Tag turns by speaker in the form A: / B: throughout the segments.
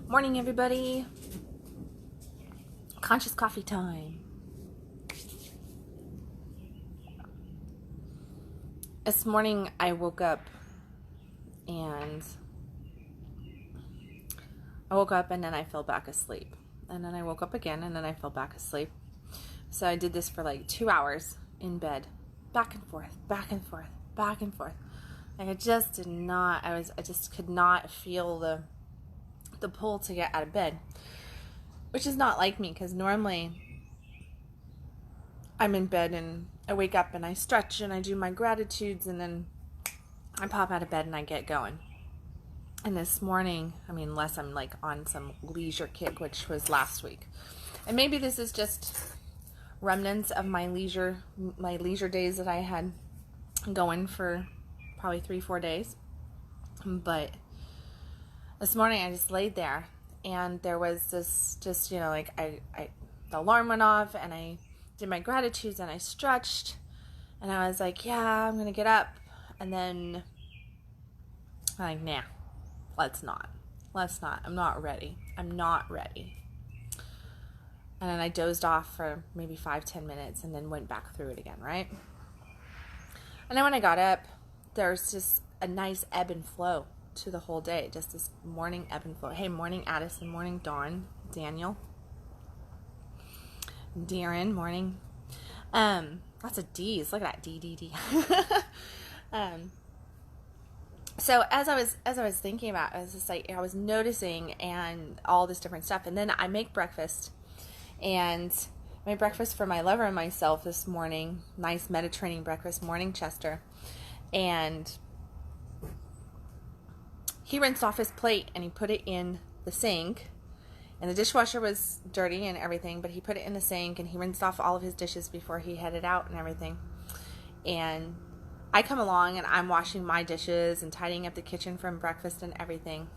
A: Morning, everybody. Conscious coffee time. This morning I woke up and then I fell back asleep. And then I woke up again and then I fell back asleep. So I did this for like 2 hours in bed. Back and forth, back and forth, back and forth. Like I just could not feel the pull to get out of bed, which is not like me, because normally I'm in bed and I wake up and I stretch and I do my gratitudes and then I pop out of bed and I get going. And this morning, unless I'm like on some leisure kick, which was last week, and maybe this is just remnants of my leisure days that I had going for probably 3-4 days, but this morning I just laid there and there was this the alarm went off and I did my gratitudes and I stretched and I was like, yeah, I'm gonna get up, and then I'm like, nah, let's not, I'm not ready, and then I dozed off for maybe 5-10 minutes and then went back through it again, right? And then when I got up, there's just a nice ebb and flow to the whole day, just this morning ebb and flow. Hey, morning Addison, morning Dawn, Daniel, Darren, morning. Lots of D's. Look at that, D. So as I was thinking about it, I was just like, I was noticing and all this different stuff, and then I make breakfast, and I made breakfast for my lover and myself this morning. Nice Mediterranean breakfast, morning Chester, and he rinsed off his plate and he put it in the sink, and the dishwasher was dirty and everything, but he put it in the sink and he rinsed off all of his dishes before he headed out and everything. And I come along and I'm washing my dishes and tidying up the kitchen from breakfast and everything.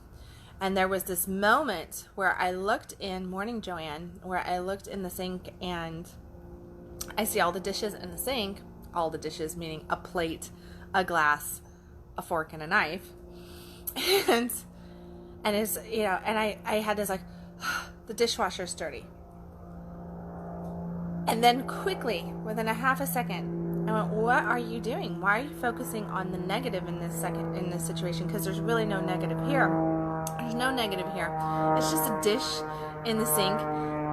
A: And there was this moment where I looked in, morning Joanne, where I looked in the sink and I see all the dishes in the sink, all the dishes meaning a plate, a glass, a fork, and a knife. And it's, and I had this like, the dishwasher's dirty. And then quickly, within a half a second, I went, what are you doing? Why are you focusing on the negative in this situation? Because there's really no negative here. There's no negative here. It's just a dish in the sink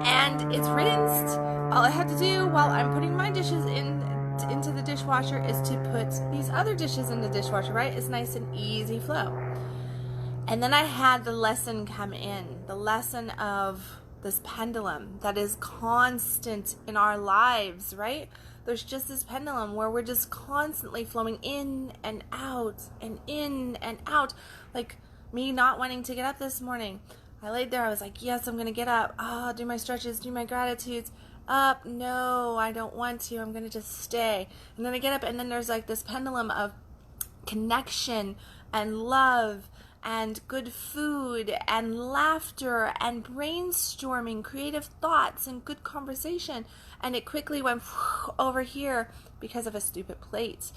A: and it's rinsed. All I had to do while I'm putting my dishes into the dishwasher is to put these other dishes in the dishwasher, right? It's nice and easy flow. And then I had the lesson come in, the lesson of this pendulum that is constant in our lives, right? There's just this pendulum where we're just constantly flowing in and out and in and out. Like me not wanting to get up this morning. I laid there, I was like, yes, I'm going to get up. Do my stretches, do my gratitudes. Up, no, I don't want to. I'm going to just stay. And then I get up and then there's like this pendulum of connection and love and good food and laughter and brainstorming, creative thoughts and good conversation. And it quickly went over here because of a stupid plate.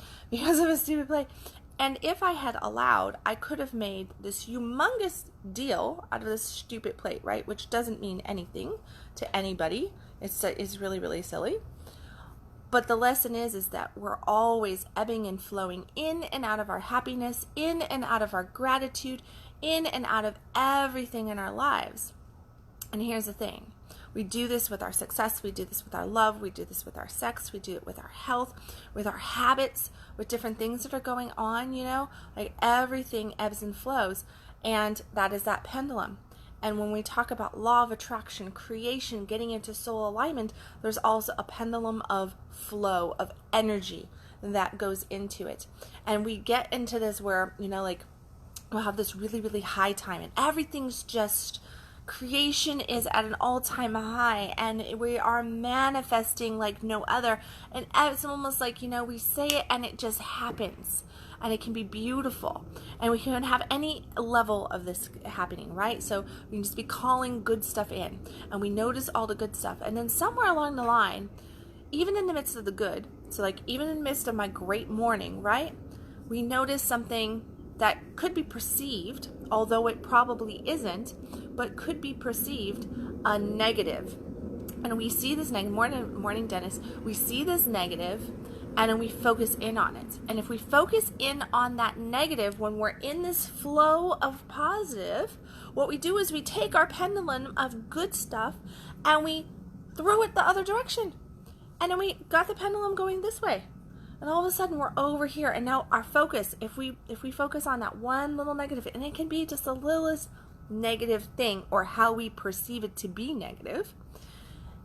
A: And if I had allowed, I could have made this humongous deal out of this stupid plate, right? Which doesn't mean anything to anybody. It's really, really silly. But the lesson is that we're always ebbing and flowing in and out of our happiness, in and out of our gratitude, in and out of everything in our lives. And here's the thing. We do this with our success. We do this with our love. We do this with our sex. We do it with our health, with our habits, with different things that are going on, like everything ebbs and flows. And that is that pendulum. And when we talk about law of attraction, creation, getting into soul alignment, there's also a pendulum of flow, of energy that goes into it. And we get into this where, we'll have this really, really high time and everything's just, creation is at an all-time high and we are manifesting like no other. And it's almost like, we say it and it just happens. And it can be beautiful. And we can have any level of this happening, right? So we can just be calling good stuff in. And we notice all the good stuff. And then somewhere along the line, even in the midst of the good, so like even in the midst of my great morning, right? We notice something that could be perceived, although it probably isn't, but could be perceived a negative. And we see this negative, morning Dennis, we see this negative, and then we focus in on it. And if we focus in on that negative when we're in this flow of positive, what we do is we take our pendulum of good stuff and we throw it the other direction. And then we got the pendulum going this way. And all of a sudden we're over here. And now our focus, if we focus on that one little negative, and it can be just the littlest negative thing or how we perceive it to be negative,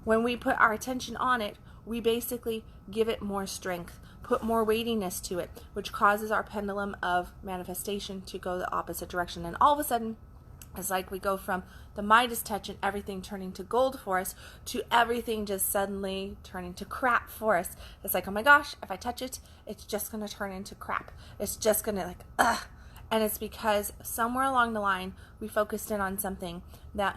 A: when we put our attention on it, we basically give it more strength, put more weightiness to it, which causes our pendulum of manifestation to go the opposite direction. And all of a sudden, it's like we go from the Midas touch and everything turning to gold for us to everything just suddenly turning to crap for us. It's like, oh my gosh, if I touch it, it's just going to turn into crap. It's just going to like, ugh. And it's because somewhere along the line, we focused in on something that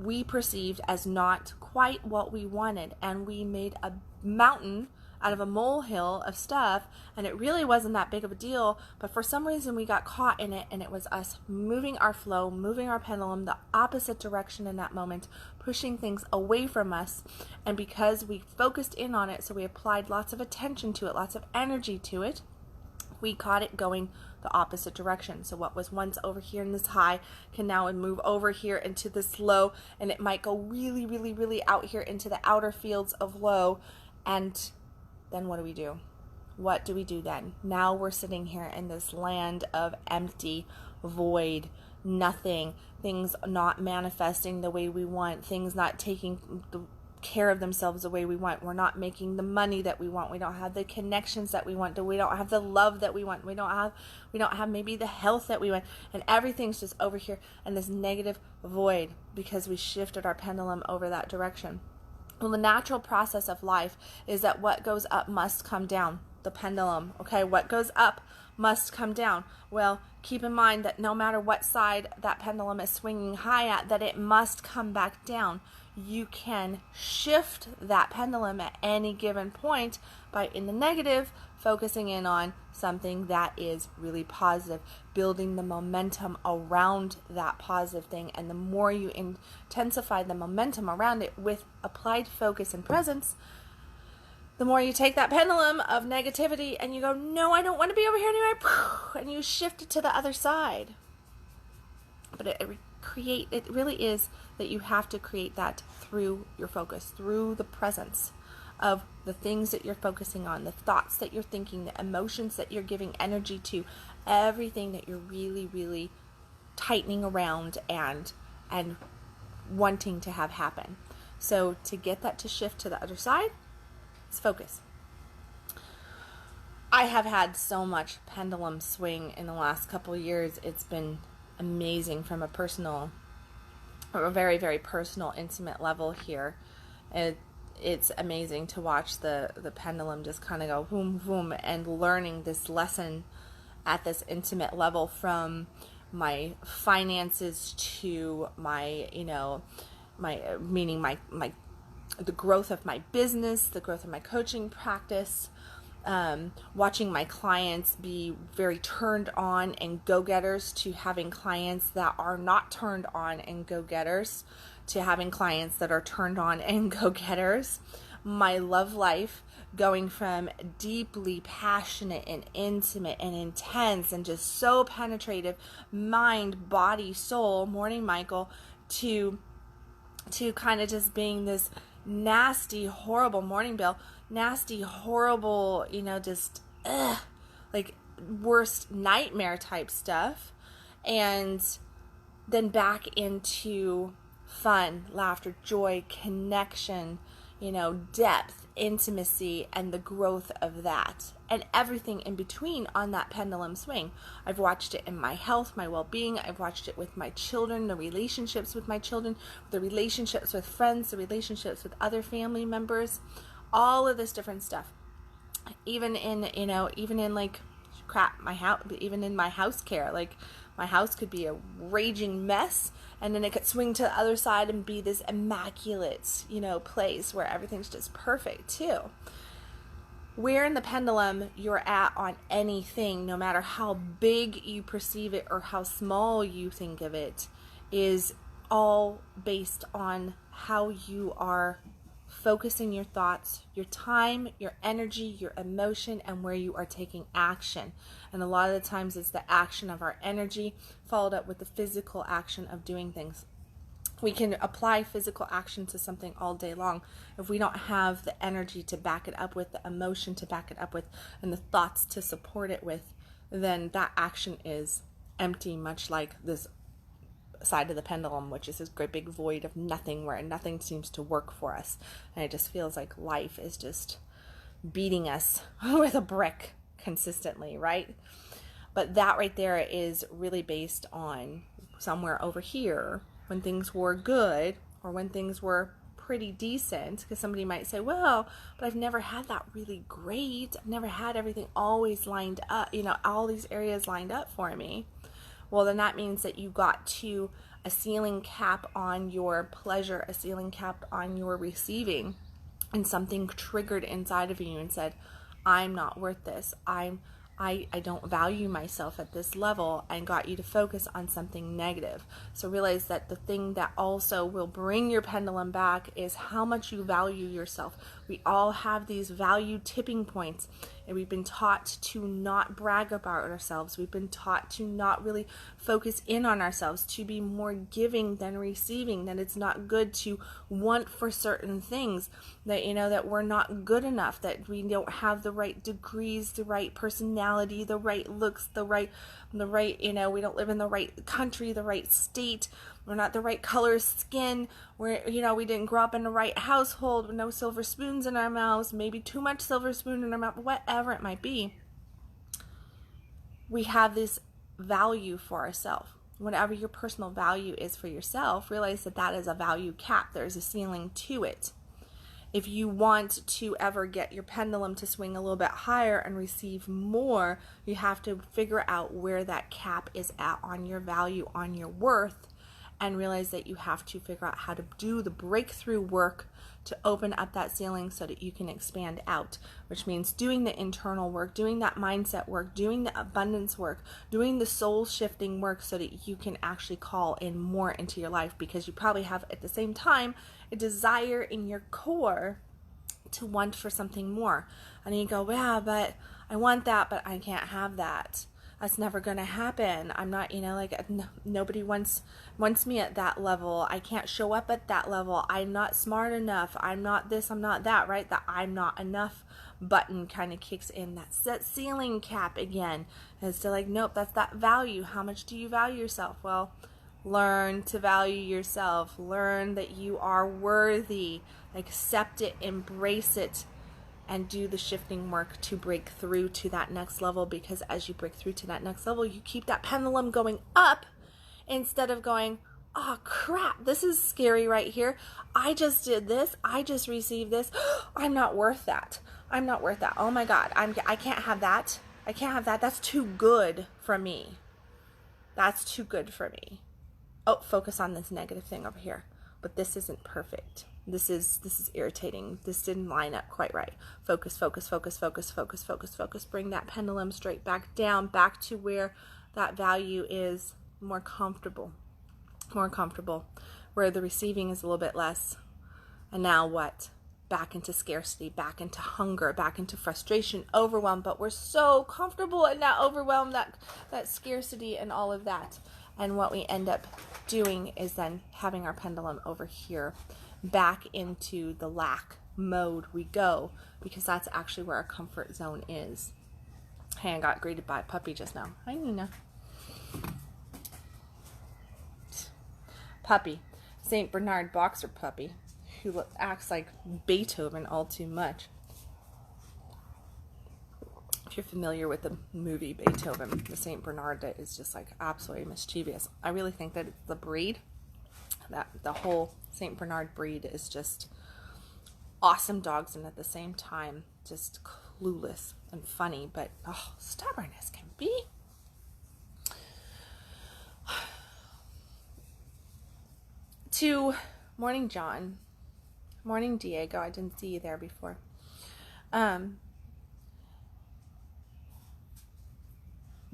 A: we perceived as not quite what we wanted. And we made a mountain out of a molehill of stuff, and it really wasn't that big of a deal, but for some reason we got caught in it, and it was us moving our flow, moving our pendulum the opposite direction in that moment, pushing things away from us. And because we focused in on it, so we applied lots of attention to it, lots of energy to it, we caught it going the opposite direction. So what was once over here in this high can now move over here into this low, and it might go really, really, really out here into the outer fields of low. And then what do? What do we do then? Now we're sitting here in this land of empty, void, nothing, things not manifesting the way we want, things not taking the care of themselves the way we want. We're not making the money that we want. We don't have the connections that we want. We don't have the love that we want. We don't have maybe the health that we want. And everything's just over here in this negative void because we shifted our pendulum over that direction. Well, the natural process of life is that what goes up must come down. The pendulum, okay? What goes up must come down. Well, keep in mind that no matter what side that pendulum is swinging high at, that it must come back down. You can shift that pendulum at any given point by, in the negative, focusing in on something that is really positive, building the momentum around that positive thing. And the more you intensify the momentum around it with applied focus and presence, the more you take that pendulum of negativity and you go, no, I don't want to be over here anymore, and you shift it to the other side. But it really is that you have to create that through your focus, through the presence of the things that you're focusing on, the thoughts that you're thinking, the emotions that you're giving energy to, everything that you're really, really tightening around and wanting to have happen. So to get that to shift to the other side, is focus. I have had so much pendulum swing in the last couple of years. It's been amazing from a very, very personal, intimate level here. It's amazing to watch the pendulum just kind of go boom, boom, and learning this lesson at this intimate level, from my finances to my, the growth of my business, the growth of my coaching practice, watching my clients be very turned on and go-getters, to having clients that are not turned on and go-getters, to having clients that are turned on and go-getters. My love life going from deeply passionate and intimate and intense and just so penetrative, mind, body, soul, morning Michael, to kind of just being this nasty, horrible morning Bill, nasty, horrible, like worst nightmare type stuff, and then back into fun, laughter, joy, connection, depth, intimacy, and the growth of that, and everything in between on that pendulum swing. I've watched it in my health, my well-being. I've watched it with my children, the relationships with my children, the relationships with friends, the relationships with other family members, all of this different stuff. Even in like my house, even in my house care, like my house could be a raging mess, and then it could swing to the other side and be this immaculate, place where everything's just perfect too. where in the pendulum you're at on anything, no matter how big you perceive it or how small you think of it, is all based on how you are focusing your thoughts, your time, your energy, your emotion, and where you are taking action. And a lot of the times it's the action of our energy followed up with the physical action of doing things. We can apply physical action to something all day long. If we don't have the energy to back it up with, the emotion to back it up with, and the thoughts to support it with, then that action is empty, much like this side of the pendulum, which is this great big void of nothing, where nothing seems to work for us. And it just feels like life is just beating us with a brick consistently, right? But that right there is really based on somewhere over here, when things were good or when things were pretty decent, because somebody might say, well, but I've never had that really great. I've never had everything always lined up, all these areas lined up for me. Well, then that means that you got to a ceiling cap on your pleasure, a ceiling cap on your receiving, and something triggered inside of you and said, I'm not worth this. I don't value myself at this level, and got you to focus on something negative. So realize that the thing that also will bring your pendulum back is how much you value yourself. We all have these value tipping points, and we've been taught to not brag about ourselves. We've been taught to not really focus in on ourselves, to be more giving than receiving, that it's not good to want for certain things, that that we're not good enough, that we don't have the right degrees, the right personality, the right looks, the right we don't live in the right country, the right state, we're not the right color skin, we didn't grow up in the right household with no silver spoons in our mouths, maybe too much silver spoon in our mouth, whatever it might be. We have this value for ourselves. Whatever your personal value is for yourself, realize that that is a value cap. There's a ceiling to it. If you want to ever get your pendulum to swing a little bit higher and receive more, you have to figure out where that cap is at on your value, on your worth, and realize that you have to figure out how to do the breakthrough work to open up that ceiling so that you can expand out, which means doing the internal work, doing that mindset work, doing the abundance work, doing the soul shifting work so that you can actually call in more into your life, because you probably have at the same time a desire in your core to want for something more. And you go, yeah, but I want that, but I can't have that. That's never going to happen. I'm not, nobody wants me at that level. I can't show up at that level. I'm not smart enough. I'm not this, I'm not that, right? That I'm not enough button kind of kicks in. That's that ceiling cap again. And it's still nope, that's that value. How much do you value yourself? Well, learn to value yourself. Learn that you are worthy. Accept it, embrace it, and do the shifting work to break through to that next level, because as you break through to that next level, you keep that pendulum going up instead of going, oh crap, this is scary right here. I just did this. I just received this. I'm not worth that. I'm not worth that. Oh my God, I can't have that. I can't have that. That's too good for me. That's too good for me. Oh, focus on this negative thing over here. But this isn't perfect. This is irritating. This didn't line up quite right. Focus, focus, focus, focus, focus, focus, focus. Bring that pendulum straight back down, back to where that value is more comfortable, where the receiving is a little bit less. And now what? Back into scarcity, back into hunger, back into frustration, overwhelm. But we're so comfortable in that overwhelm, that scarcity and all of that. And what we end up doing is then having our pendulum over here. Back into the lack mode we go, because that's actually where our comfort zone is. Hey, I got greeted by a puppy just now. Hi, Nina. Puppy. St. Bernard boxer puppy, who acts like Beethoven all too much. If you're familiar with the movie Beethoven, the St. Bernard that is just absolutely mischievous. I really think that it's the breed, that the whole St. Bernard breed is just awesome dogs, and at the same time just clueless and funny, but stubbornness can be. To morning John, morning Diego, I didn't see you there before.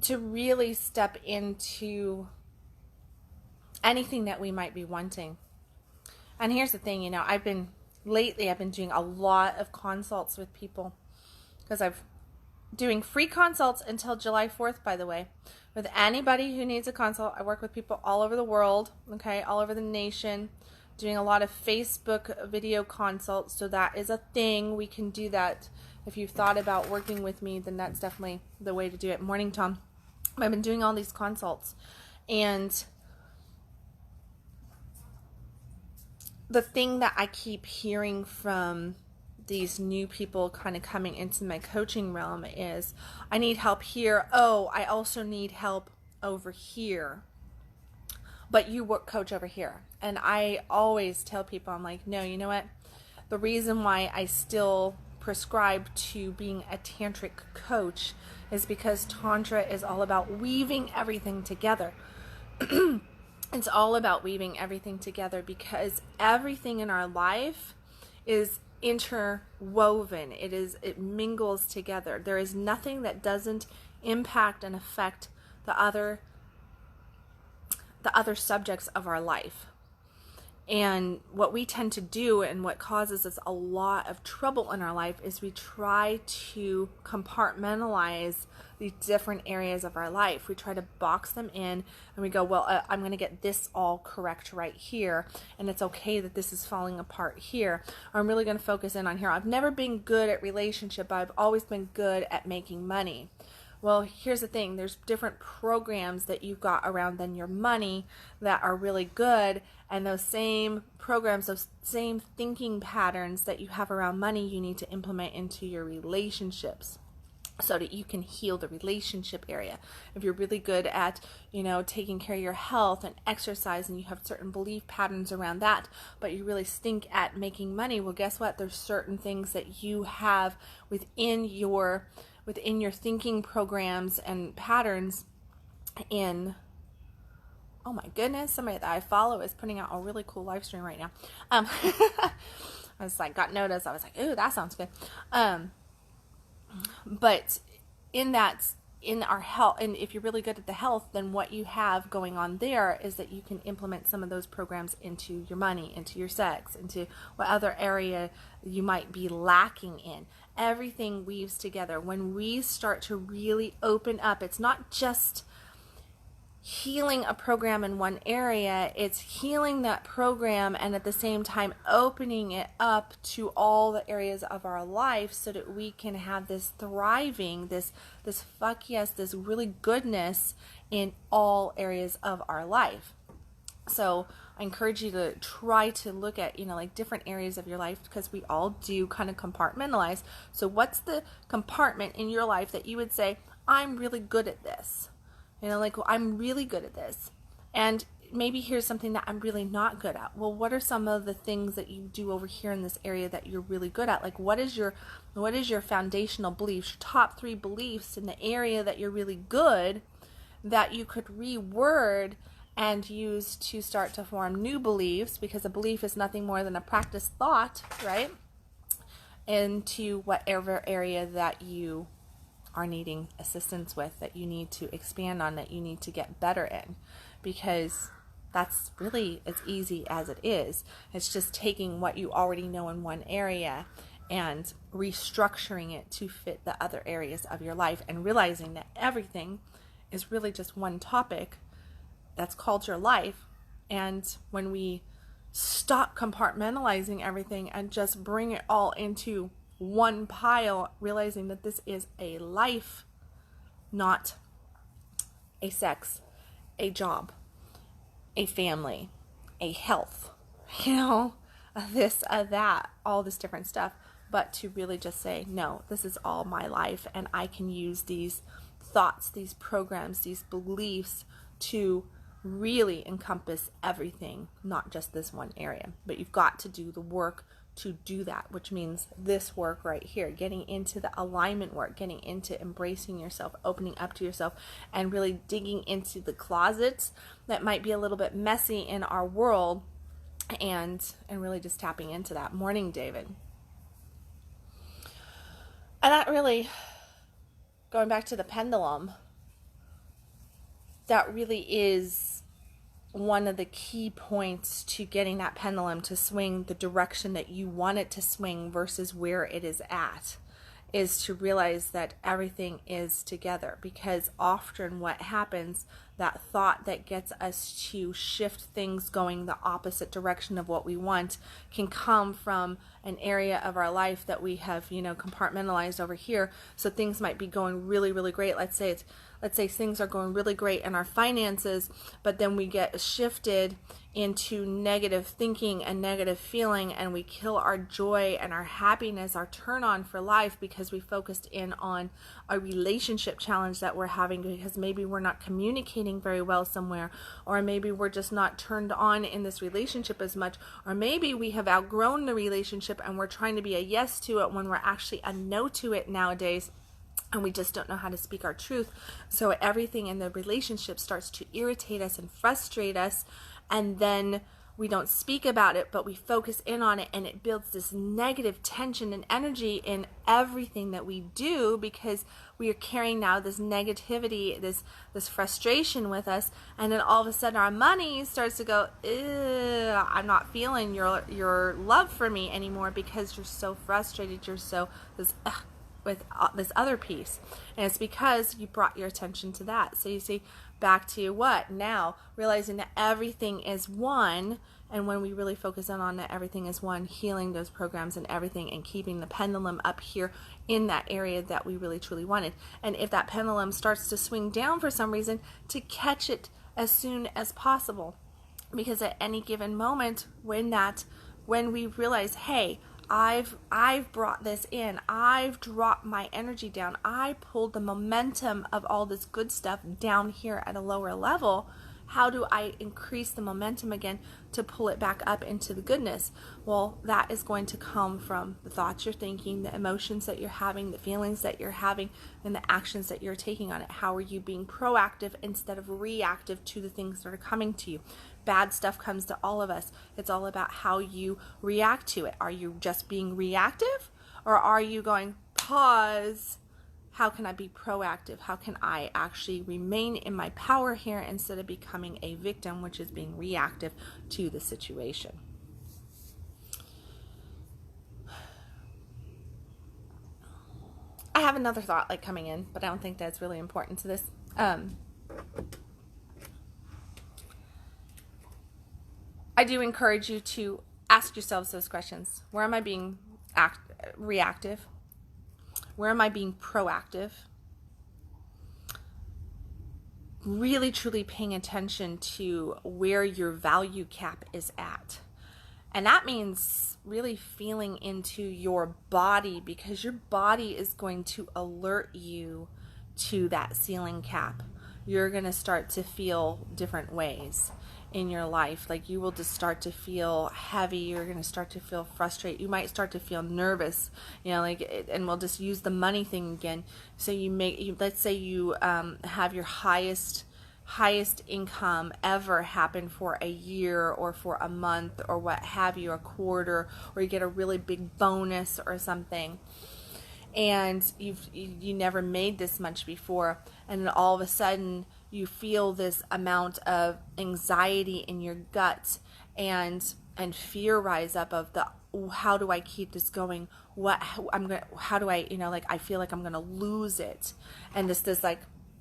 A: to really step into anything that we might be wanting. And here's the thing, I've been doing a lot of consults with people, because I've doing free consults until July 4th, by the way, with anybody who needs a consult. I work with people all over the world, okay, all over the nation, doing a lot of Facebook video consults. So that is a thing. We can do that. If you've thought about working with me, then that's definitely the way to do it. Morning, Tom. I've been doing all these consults, and the thing that I keep hearing from these new people kind of coming into my coaching realm is, I need help here. Oh, I also need help over here. But you work coach over here. And I always tell people, I'm like, no, you know what? The reason why I still prescribe to being a tantric coach is because Tantra is all about weaving everything together. It's all about weaving everything together, because everything in our life is interwoven. It mingles together. There is nothing that doesn't impact and affect the other subjects of our life. And what we tend to do, and what causes us a lot of trouble in our life, is we try to compartmentalize the different areas of our life. We try to box them in, and we go, well, I'm going to get this all correct right here, and it's okay that this is falling apart here. Or I'm really going to focus in on here. I've never been good at relationship, but I've always been good at making money. Well, here's the thing. There's different programs that you've got around then your money that are really good, and those same programs, those same thinking patterns that you have around money, you need to implement into your relationships, so that you can heal the relationship area. If you're really good at, taking care of your health and exercise, and you have certain belief patterns around that, but you really stink at making money, well, guess what? There's certain things that you have within your thinking programs and patterns oh my goodness, somebody that I follow is putting out a really cool live stream right now. I was like, got noticed. I was like, ooh, that sounds good. But in our health, and if you're really good at the health, then what you have going on there is that you can implement some of those programs into your money, into your sex, into what other area you might be lacking in. Everything weaves together. When we start to really open up, it's not just healing a program in one area, it's healing that program, and at the same time opening it up to all the areas of our life, so that we can have this thriving, this fuck yes, this really goodness in all areas of our life. So I encourage you to try to look at, like different areas of your life, because we all do kind of compartmentalize. So what's the compartment in your life that you would say, I'm really good at this? Well, I'm really good at this. And maybe here's something that I'm really not good at. Well, what are some of the things that you do over here in this area that you're really good at? Like, what is your foundational beliefs, your top 3 beliefs in the area that you're really good, that you could reword and use to start to form new beliefs, because a belief is nothing more than a practiced thought, right? Into whatever area that you are needing assistance with, that you need to expand on, that you need to get better in, because that's really as easy as it is. It's just taking what you already know in one area and restructuring it to fit the other areas of your life, and realizing that everything is really just one topic that's called your life. And when we stop compartmentalizing everything and just bring it all into one pile, realizing that this is a life, not a sex, a job, a family, a health, this, that, all this different stuff, but to really just say, no, this is all my life, and I can use these thoughts, these programs, these beliefs to really encompass everything, not just this one area. But you've got to do the work to do that, which means this work right here, getting into the alignment work, getting into embracing yourself, opening up to yourself, and really digging into the closets that might be a little bit messy in our world, and really just tapping into that. Morning, David. And that really, going back to the pendulum, that really is one of the key points to getting that pendulum to swing the direction that you want it to swing versus where it is at, is to realize that everything is together. Because often what happens, that thought that gets us to shift things going the opposite direction of what we want, can come from an area of our life that we have, compartmentalized over here. So things might be going really, really great. Let's say things are going really great in our finances, but then we get shifted into negative thinking and negative feeling, and we kill our joy and our happiness, our turn on for life, because we focused in on a relationship challenge that we're having, because maybe we're not communicating very well somewhere, or maybe we're just not turned on in this relationship as much, or maybe we have outgrown the relationship and we're trying to be a yes to it when we're actually a no to it nowadays. And we just don't know how to speak our truth. So everything in the relationship starts to irritate us and frustrate us. And then we don't speak about it, but we focus in on it. And it builds this negative tension and energy in everything that we do, because we are carrying now this negativity, this frustration with us. And then all of a sudden our money starts to go, I'm not feeling your love for me anymore, because you're so frustrated. You're so with this other piece, and it's because you brought your attention to that. So you see, back to what now, realizing that everything is one. And when we really focus in on that everything is one, healing those programs and everything, and keeping the pendulum up here in that area that we really truly wanted. And if that pendulum starts to swing down for some reason, to catch it as soon as possible, because at any given moment when we realize, hey, I've brought this in, I've dropped my energy down, I pulled the momentum of all this good stuff down here at a lower level, how do I increase the momentum again to pull it back up into the goodness? Well, that is going to come from the thoughts you're thinking, the emotions that you're having, the feelings that you're having, and the actions that you're taking on it. How are you being proactive instead of reactive to the things that are coming to you? Bad stuff comes to all of us. It's all about how you react to it. Are you just being reactive, or are you going, pause, how can I be proactive? How can I actually remain in my power here instead of becoming a victim, which is being reactive to the situation? I have another thought coming in, but I don't think that's really important to this. I do encourage you to ask yourselves those questions. Where am I being reactive? Where am I being proactive? Really, truly paying attention to where your value cap is at. And that means really feeling into your body, because your body is going to alert you to that ceiling cap. You're going to start to feel different ways in your life. You will just start to feel heavy. You're going to start to feel frustrated. You might start to feel nervous, and we'll just use the money thing again. So let's say you have your highest income ever happen for a year or for a month or what have you, a quarter, or you get a really big bonus or something. And you never made this much before, and then all of a sudden you feel this amount of anxiety in your gut and fear rise up of how do I keep this going? How do I, I feel like I'm gonna lose it, and this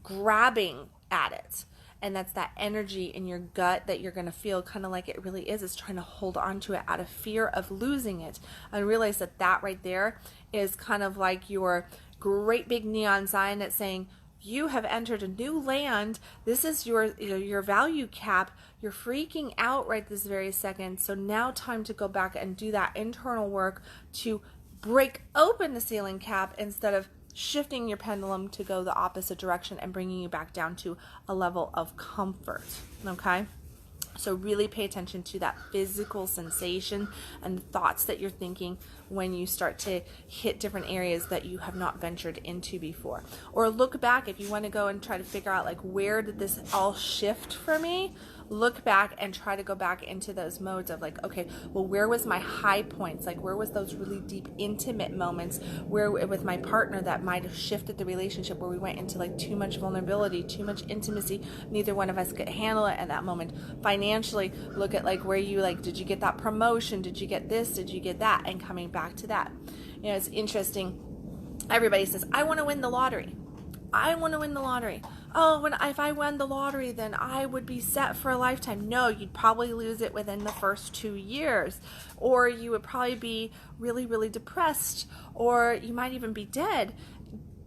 A: grabbing at it. And that's that energy in your gut that you're going to feel, kind of like it really is trying to hold on to it out of fear of losing it. And realize that right there is kind of like your great big neon sign that's saying, you have entered a new land. This is your value cap. You're freaking out right this very second. So now time to go back and do that internal work to break open the ceiling cap instead of shifting your pendulum to go the opposite direction and bringing you back down to a level of comfort. Okay? So really pay attention to that physical sensation and the thoughts that you're thinking when you start to hit different areas that you have not ventured into before. Or look back if you want to go and try to figure out where did this all shift for me? look back and try to go back into those modes of like, okay, well, where was my high points? Like, where was those really deep, intimate moments where with my partner that might have shifted the relationship, where we went into like too much vulnerability, too much intimacy. Neither one of us could handle it at that moment. Financially, look at like where you like, did you get that promotion? Did you get this? Did you get that? And coming back to that. You know, it's interesting. Everybody says, I want to win the lottery. I want to win the lottery. Oh, if I won the lottery, then I would be set for a lifetime. No, you'd probably lose it within the first 2 years. Or you would probably be really, really depressed. Or you might even be dead.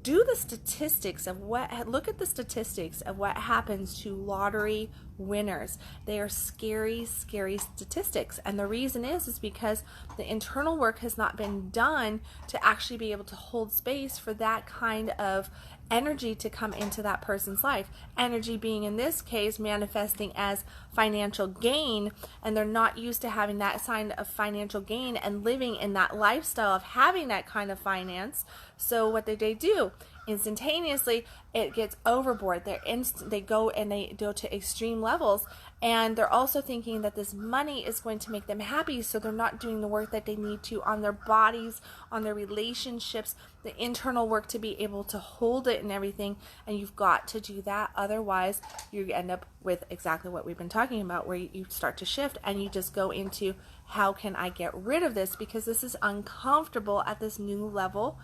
A: Look at the statistics of what happens to lottery winners. They are scary, scary statistics. And the reason is because the internal work has not been done to actually be able to hold space for that kind of energy to come into that person's life. Energy being, in this case, manifesting as financial gain, and they're not used to having that kind of financial gain and living in that lifestyle of having that kind of finance. So what they do? Instantaneously, it gets overboard. They go to extreme levels, and they're also thinking that this money is going to make them happy, so they're not doing the work that they need to on their bodies, on their relationships, the internal work to be able to hold it and everything. And you've got to do that, otherwise you end up with exactly what we've been talking about, where you start to shift and you just go into, how can I get rid of this, because this is uncomfortable at this new level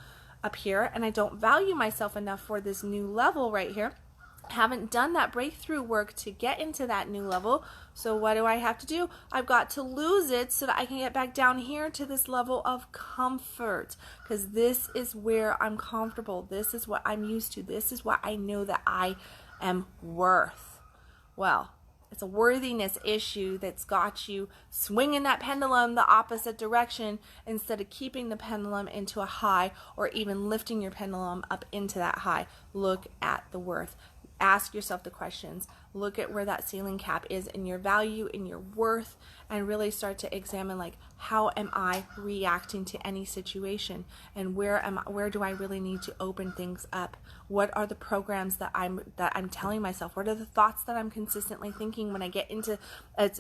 A: up here, and I don't value myself enough for this new level right here. Haven't done that breakthrough work to get into that new level. So what do I have to do? I've got to lose it so that I can get back down here to this level of comfort, because this is where I'm comfortable. This is what I'm used to. This is what I know that I am worth. Well, it's a worthiness issue that's got you swinging that pendulum the opposite direction instead of keeping the pendulum into a high, or even lifting your pendulum up into that high. Look at the worth. Ask yourself the questions. Look at where that ceiling cap is in your value, in your worth, and really start to examine, like, how am I reacting to any situation, and where do I really need to open things up? What are the programs that I'm telling myself? What are the thoughts that I'm consistently thinking when I get into a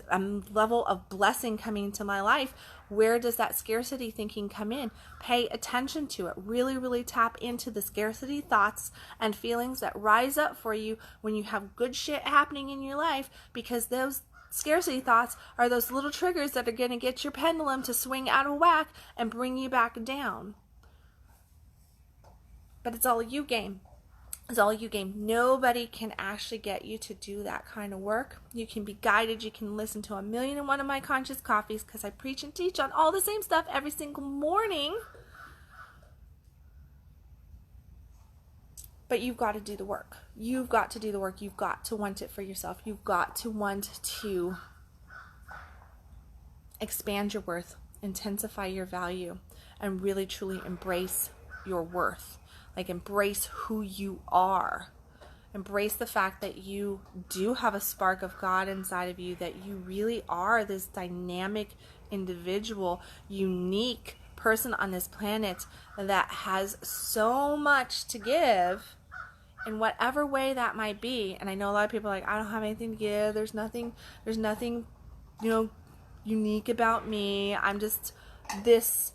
A: level of blessing coming into my life? Where does that scarcity thinking come in? Pay attention to it. Really, really tap into the scarcity thoughts and feelings that rise up for you when you have good shit happening in your life, because those scarcity thoughts are those little triggers that are going to get your pendulum to swing out of whack and bring you back down. But it's all a you game. It's all you game. Nobody can actually get you to do that kind of work. You can be guided. You can listen to 1,000,001 of my conscious coffees, because I preach and teach on all the same stuff every single morning. But you've got to do the work. You've got to do the work. You've got to want it for yourself. You've got to want to expand your worth, intensify your value, and really truly embrace your worth. Like, embrace who you are. Embrace the fact that you do have a spark of God inside of you, that you really are this dynamic individual, unique person on this planet that has so much to give in whatever way that might be. And I know a lot of people are like, I don't have anything to give. There's nothing, unique about me. I'm just this.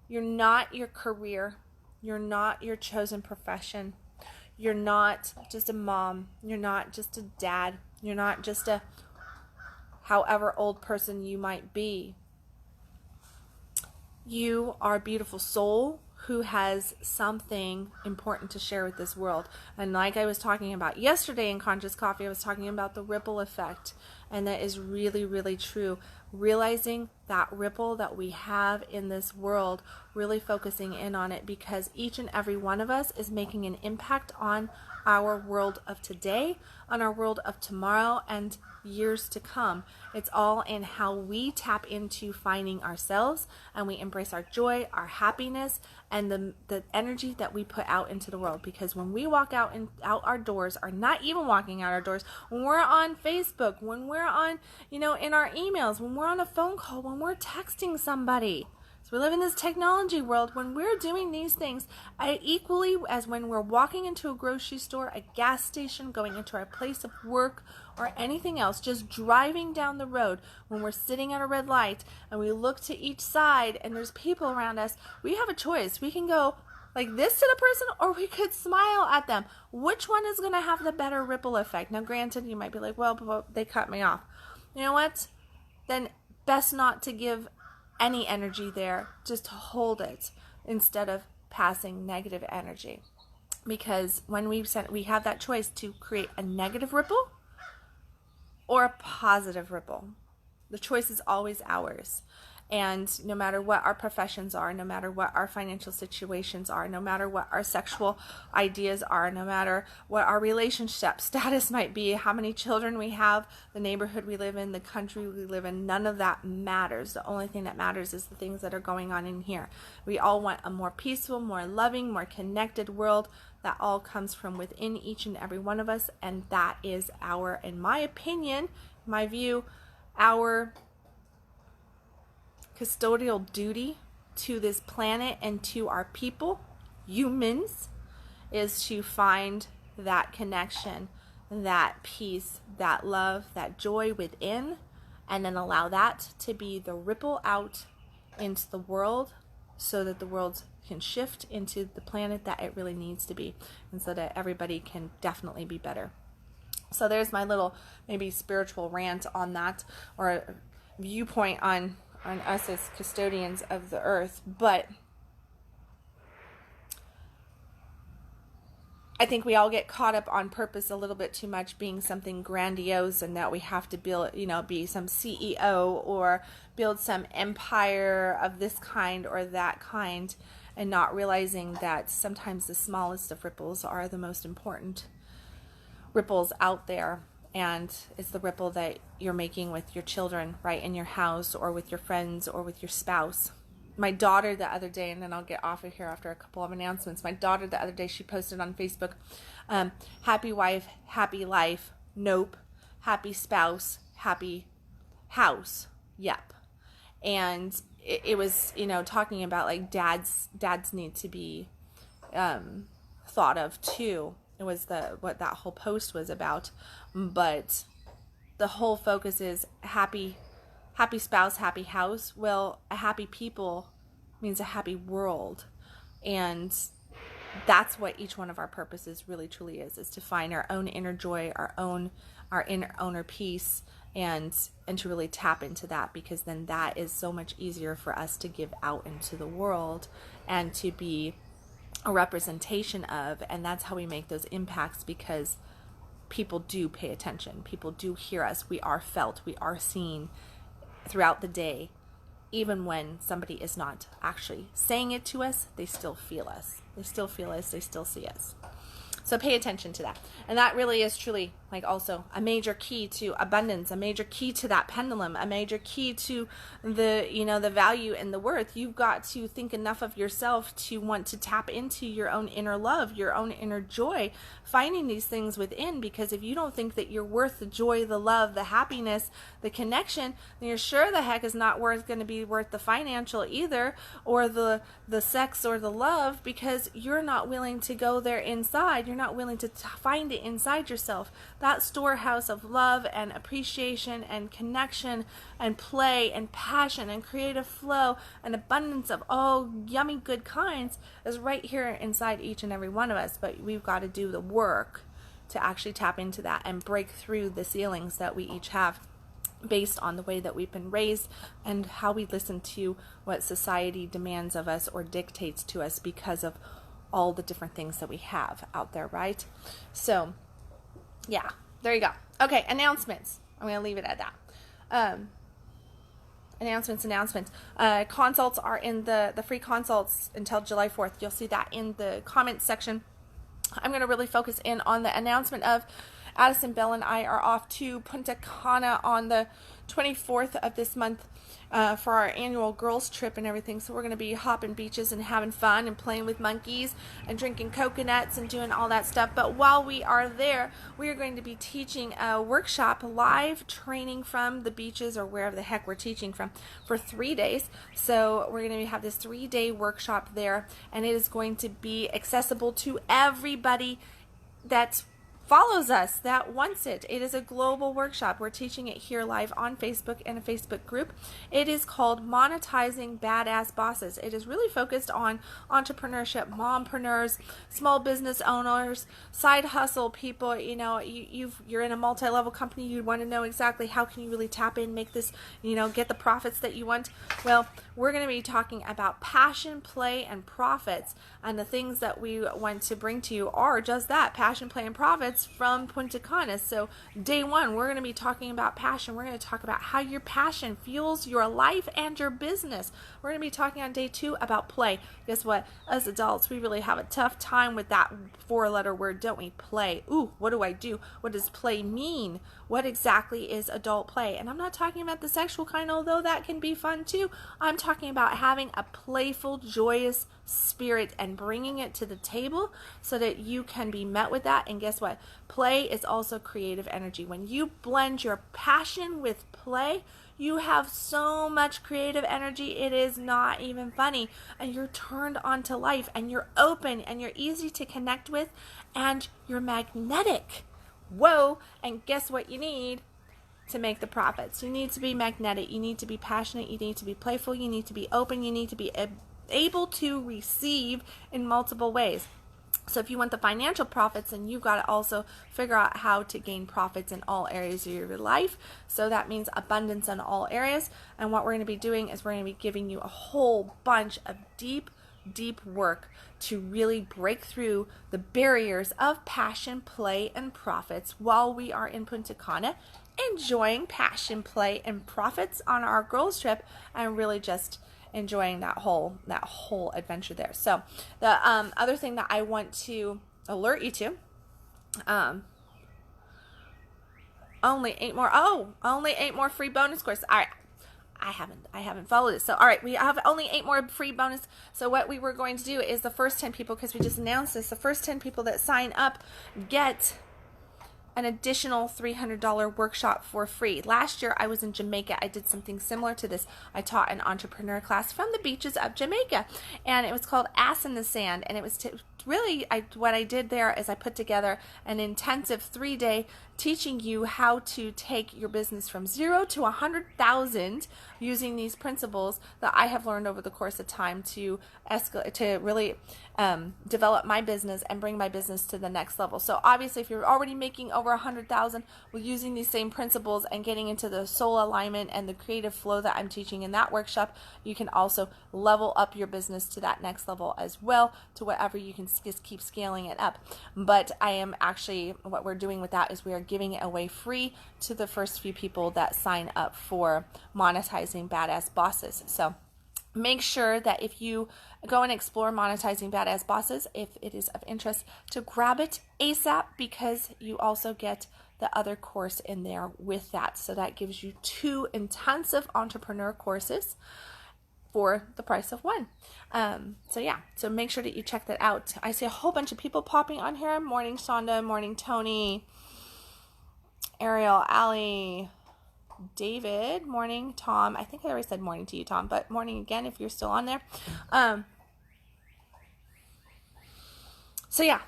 A: You're not your career. You're not your chosen profession. You're not just a mom. You're not just a dad. You're not just a however old person you might be. You are a beautiful soul who has something important to share with this world. And like I was talking about yesterday in Conscious Coffee, I was talking about the ripple effect. And that is really, really true. Realizing that ripple that we have in this world, really focusing in on it, because each and every one of us is making an impact on our world of today, on our world of tomorrow, and years to come. It's all in how we tap into finding ourselves, and we embrace our joy, our happiness, and the energy that we put out into the world. Because when we walk out our doors, or not even walking out our doors, when we're on Facebook, when we're on, in our emails, when we're on a phone call, when we're texting somebody, So we live in this technology world. When we're doing these things, equally as when we're walking into a grocery store, a gas station, going into our place of work, or anything else, just driving down the road, when we're sitting at a red light and we look to each side and there's people around us, we have a choice. We can go like this to the person, or we could smile at them. Which one is going to have the better ripple effect? Now, granted, you might be like, well, they cut me off. You know what? Then best not to give any energy there, just hold it instead of passing negative energy. Because when we have that choice to create a negative ripple or a positive ripple. The choice is always ours. And no matter what our professions are, no matter what our financial situations are, no matter what our sexual ideas are, no matter what our relationship status might be, how many children we have, the neighborhood we live in, the country we live in, none of that matters. The only thing that matters is the things that are going on in here. We all want a more peaceful, more loving, more connected world. That all comes from within each and every one of us, and that is our, in my opinion, my view, our custodial duty to this planet and to our people, humans, is to find that connection, that peace, that love, that joy within, and then allow that to be the ripple out into the world so that the world can shift into the planet that it really needs to be, and so that everybody can definitely be better. So there's my little maybe spiritual rant on that, or a viewpoint on us as custodians of the earth. But I think we all get caught up on purpose a little bit too much, being something grandiose, and that we have to build, be some CEO or build some empire of this kind or that kind, and not realizing that sometimes the smallest of ripples are the most important ripples out there. And it's the ripple that you're making with your children, right, in your house, or with your friends, or with your spouse. My daughter the other day, and then I'll get off of here after a couple of announcements. My daughter the other day, she posted on Facebook, happy wife, happy life, nope. Happy spouse, happy house, yep. And it was, talking about like dads need to be thought of too. It was what that whole post was about. But the whole focus is happy spouse, happy house. Well, a happy people means a happy world. And that's what each one of our purposes really truly is to find our own inner joy, our inner peace, and to really tap into that, because then that is so much easier for us to give out into the world and to be a representation of. And that's how we make those impacts, because people do pay attention. People do hear us. We are felt. We are seen throughout the day. Even when somebody is not actually saying it to us, they still feel us. They still feel us. They still see us. So pay attention to that. And that really is truly like also a major key to abundance, a major key to that pendulum, a major key to the value and the worth. You've got to think enough of yourself to want to tap into your own inner love, your own inner joy, finding these things within. Because if you don't think that you're worth the joy, the love, the happiness, the connection, then you're sure the heck is not going to be worth the financial either, or the sex or the love, because you're not willing to go there inside. You're not willing to find it inside yourself. That storehouse of love and appreciation and connection and play and passion and creative flow and abundance of all yummy good kinds is right here inside each and every one of us. But we've got to do the work to actually tap into that and break through the ceilings that we each have, based on the way that we've been raised and how we listen to what society demands of us or dictates to us, because of all the different things that we have out there, right? So yeah, there you go. Okay, announcements. I'm going to leave it at that. Announcements. Consults are in the free consults until July 4th. You'll see that in the comments section. I'm going to really focus in on the announcement of Addison, Bell, and I are off to Punta Cana on the 24th of this month for our annual girls trip and everything. So we're going to be hopping beaches and having fun and playing with monkeys and drinking coconuts and doing all that stuff. But while we are there, we are going to be teaching a workshop, live training from the beaches or wherever the heck we're teaching from for 3 days. So we're going to have this 3-day workshop there, and it is going to be accessible to everybody that follows us, that wants it. It is a global workshop. We're teaching it here live on Facebook in a Facebook group. It is called Monetizing Badass Bosses. It is really focused on entrepreneurship, mompreneurs, small business owners, side hustle people. You know, you're in a multi-level company. You want to know exactly how can you really tap in, make this, you know, get the profits that you want. Well, we're going to be talking about passion, play, and profits. And the things that we want to bring to you are just that, passion, play, and profits from Punta Cana. So day 1, we're going to be talking about passion. We're going to talk about how your passion fuels your life and your business. We're going to be talking on day 2 about play. Guess what? As adults, we really have a tough time with that 4-letter word, don't we? Play. Ooh, what do I do? What does play mean? What exactly is adult play? And I'm not talking about the sexual kind, although that can be fun too. I'm talking about having a playful, joyous spirit and bringing it to the table so that you can be met with that. And guess what? Play is also creative energy. When you blend your passion with play, you have so much creative energy, it is not even funny. And you're turned on to life, and you're open, and you're easy to connect with, and you're magnetic. Whoa! And guess what you need to make the profits? You need to be magnetic. You need to be passionate. You need to be playful. You need to be open. You need to be able to receive in multiple ways. So if you want the financial profits, then you've got to also figure out how to gain profits in all areas of your life. So that means abundance in all areas. And what we're going to be doing is we're going to be giving you a whole bunch of deep work to really break through the barriers of passion, play, and profits while we are in Punta Cana, enjoying passion, play, and profits on our girls trip, and really just enjoying that whole adventure there. So the other thing that I want to alert you to, only 8 more free bonus courses. All right. I haven't followed it. So, all right, we have only 8 more free bonus. So what we were going to do is the first 10 people, because we just announced this, the first 10 people that sign up get an additional $300 workshop for free. Last year I was in Jamaica. I did something similar to this. I taught an entrepreneur class from the beaches of Jamaica, and it was called Ass in the Sand. And it was what I did there is I put together an intensive 3-day teaching you how to take your business from 0 to 100,000 using these principles that I have learned over the course of time to really develop my business and bring my business to the next level. So obviously, if you're already making over 100,000, we're using these same principles and getting into the soul alignment and the creative flow that I'm teaching in that workshop, you can also level up your business to that next level as well, to whatever you can just keep scaling it up. But I am actually, what we're doing with that is we are giving it away free to the first few people that sign up for Monetizing Badass Bosses. So make sure that if you go and explore Monetizing Badass Bosses, if it is of interest, to grab it ASAP, because you also get the other course in there with that. So that gives you 2 intensive entrepreneur courses for the price of 1. So yeah, so make sure that you check that out. I see a whole bunch of people popping on here. Morning Sonda, morning Tony, Ariel, Allie, David, morning Tom. I think I already said morning to you, Tom, but morning again if you're still on there. So yeah,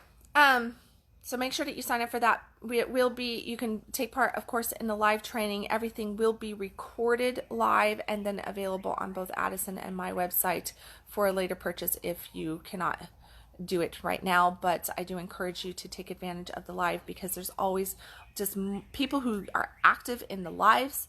A: so make sure that you sign up for that. You can take part, of course, in the live training. Everything will be recorded live and then available on both Addison and my website for a later purchase if you cannot do it right now. But I do encourage you to take advantage of the live, because there's always just people who are active in the lives.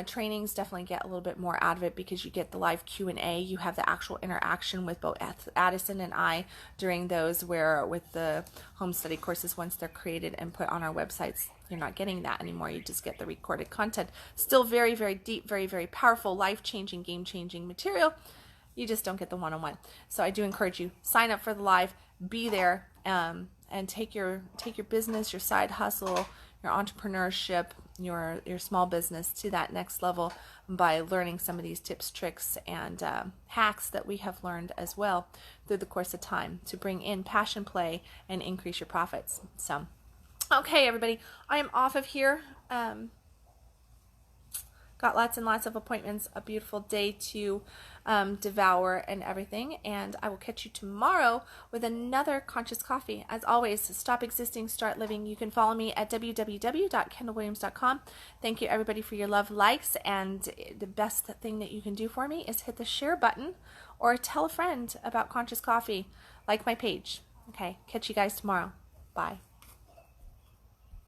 A: Trainings definitely get a little bit more out of it, because you get the live Q&A. You have the actual interaction with both Addison and I during those, where with the home study courses, once they're created and put on our websites, you're not getting that anymore. You just get the recorded content. Still very, very deep, very, very powerful, life-changing, game-changing material. You just don't get the one-on-one. So I do encourage you, sign up for the live, be there, and take your business, your side hustle, your entrepreneurship, your small business to that next level by learning some of these tips, tricks, and hacks that we have learned as well through the course of time to bring in passion play and increase your profits. So, okay, everybody, I am off of here. Got lots and lots of appointments, a beautiful day to devour and everything. And I will catch you tomorrow with another Conscious Coffee. As always, stop existing, start living. You can follow me at www.kendalwilliams.com. Thank you, everybody, for your love, likes. And the best thing that you can do for me is hit the share button or tell a friend about Conscious Coffee. Like my page. Okay, catch you guys tomorrow. Bye.